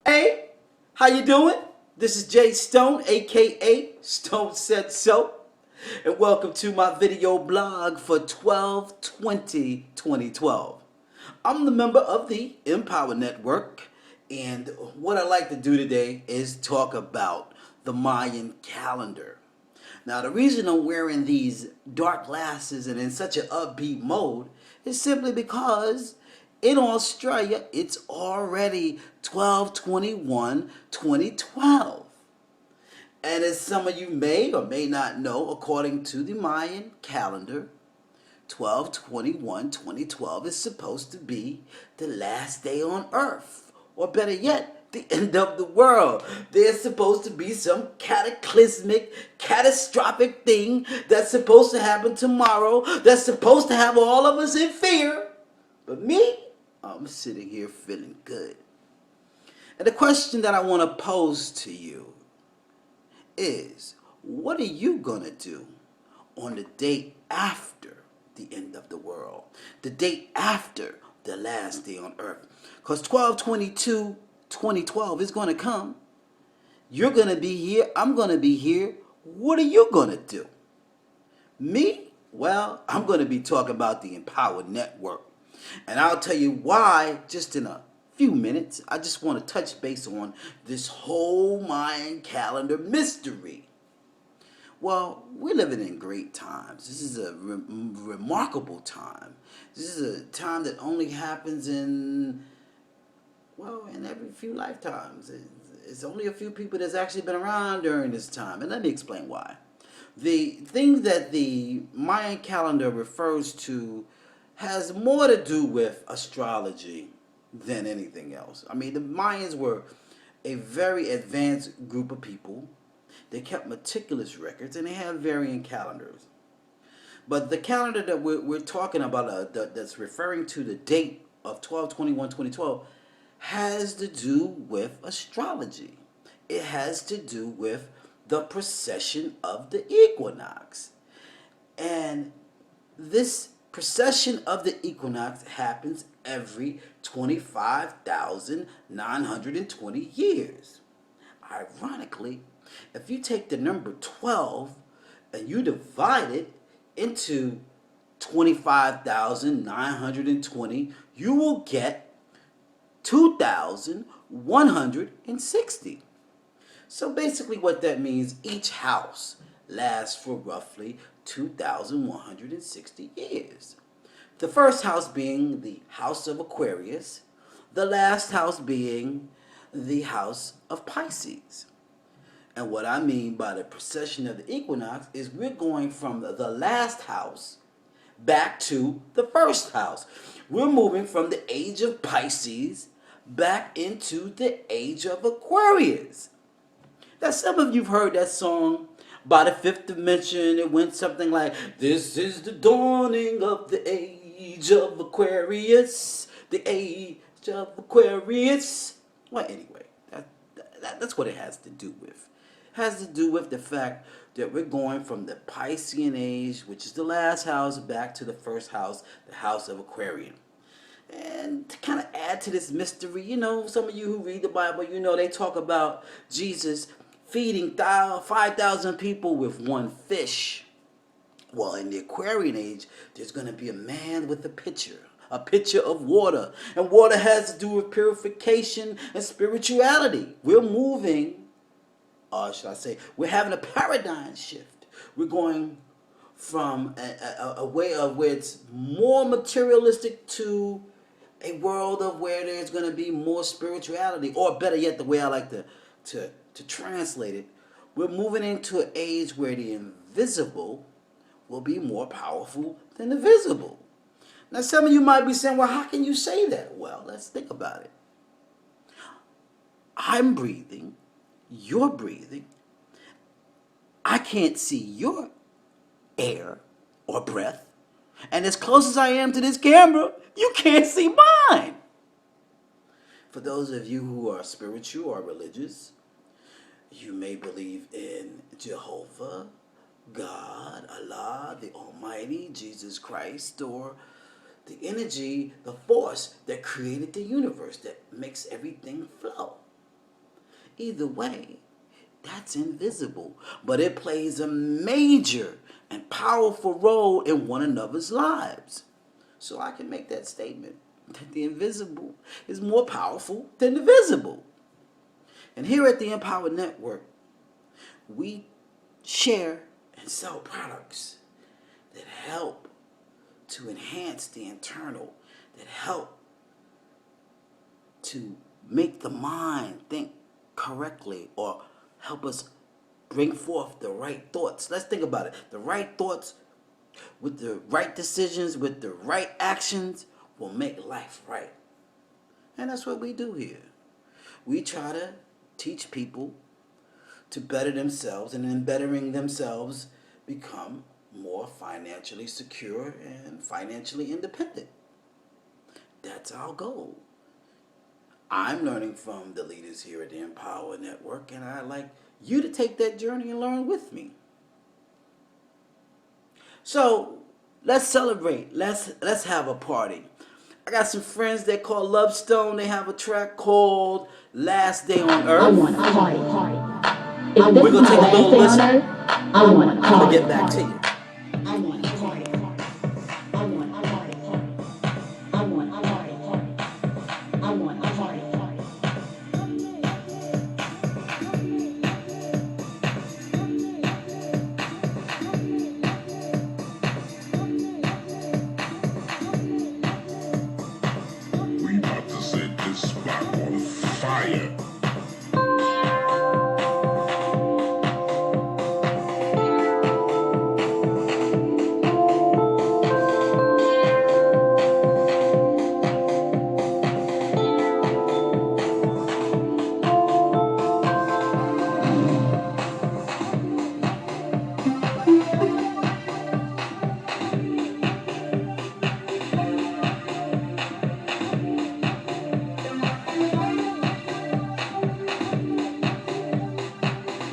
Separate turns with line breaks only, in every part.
Hey, how you doing? This is Jay Stone, aka Stone Said So, and welcome to my video blog for 12/20/2012. I'm the member of the Empower Network, and what I'd like to do today is talk about the Mayan calendar. Now, the reason I'm wearing these dark glasses and in such an upbeat mode is simply because in Australia it's already 12/21/2012. And as some of you may or may not know, according to the Mayan calendar, 12/21/2012 is supposed to be the last day on Earth. Or better yet, the end of the world. There's supposed to be some cataclysmic, catastrophic thing that's supposed to happen tomorrow, that's supposed to have all of us in fear. But me, I'm sitting here feeling good. And the question that I want to pose to you is, what are you going to do on the day after the end of the world? The day after the last day on earth? Because 12/22/2012 is going to come. You're going to be here. I'm going to be here. What are you going to do? Me? Well, I'm going to be talking about the Empowered Network. And I'll tell you why just in a few minutes. I just want to touch base on this whole Mayan calendar mystery. Well, we're living in great times. This is a remarkable time. This is a time that only happens in every few lifetimes. It's only a few people that's actually been around during this time. And let me explain why. The thing that the Mayan calendar refers to has more to do with astrology than anything else. I mean, the Mayans were a very advanced group of people. They kept meticulous records and they have varying calendars. But the calendar that we're talking about that's referring to the date of 12/21/2012 has to do with astrology. It has to do with the precession of the equinox. And this precession of the equinox happens every 25,920 years. Ironically, if you take the number 12 and you divide it into 25,920, you will get 2,160. So basically what that means, each house lasts for roughly 2,160 years. The first house being the house of Aquarius, the last house being the house of Pisces. And what I mean by the precession of the equinox is we're going from the last house back to the first house. We're moving from the age of Pisces back into the age of Aquarius. Now, some of you've heard that song by the Fifth Dimension. It went something like, "This is the dawning of the age of Aquarius, the age of Aquarius." Well, anyway, that's what it has to do with. It has to do with the fact that we're going from the Piscean age, which is the last house, back to the first house, the house of Aquarian. And to kind of add to this mystery, some of you who read the Bible, they talk about Jesus feeding 5,000 people with one fish. Well, in the Aquarian age, there's going to be a man with a pitcher of water. And water has to do with purification and spirituality. We're moving, or should I say, we're having a paradigm shift. We're going from a way of where it's more materialistic to a world of where there's going to be more spirituality, or better yet, the way I like to translate it, we're moving into an age where the invisible will be more powerful than the visible. Now, some of you might be saying, well, how can you say that? Well, let's think about it. I'm breathing, you're breathing. I can't see your air or breath. And as close as I am to this camera, you can't see mine. For those of you who are spiritual or religious, you may believe in Jehovah, God, Allah, the Almighty, Jesus Christ, or the energy, the force that created the universe, that makes everything flow. Either way, that's invisible, but it plays a major and powerful role in one another's lives. So I can make that statement that the invisible is more powerful than the visible. And here at the Empower Network, we share and sell products that help to enhance the internal, that help to make the mind think correctly or help us bring forth the right thoughts. Let's think about it. The right thoughts with the right decisions, with the right actions will make life right. And that's what we do here. We try to teach people to better themselves, and in bettering themselves, become more financially secure and financially independent. That's our goal. I'm learning from the leaders here at the Empower Network, and I'd like you to take that journey and learn with me. So let's celebrate. Let's have a party. I got some friends that call Love Stone. They have a track called Last Day on Earth.
I want a party. If this
We're gonna
is
take
my
a little
last day on
listen.
earth, I want a
I'm gonna
party.
get back to you.
I want a party. I want a party. I want a party. I want a party.
We about to set this spot on fire.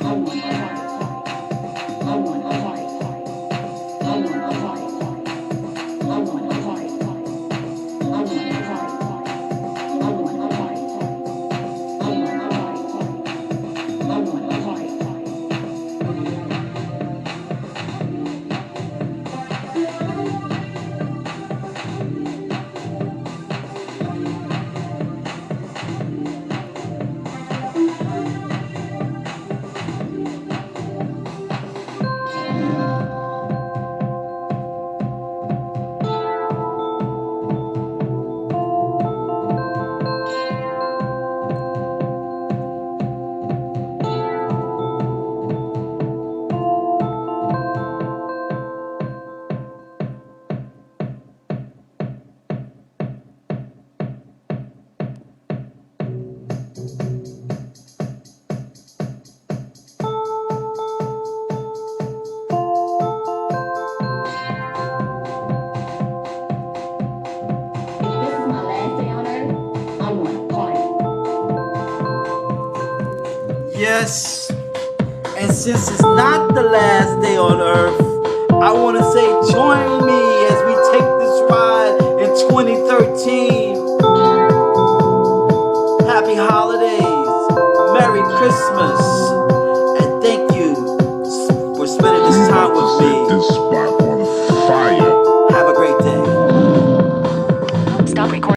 I want a party. I want a party. I want a party. I want a party. I want a party. I want a party. I want a party. I want a party. If this is my last day on earth, I want a party.
Yes. And since it's not the last day on earth, I want to say join me as we take this ride in 2013.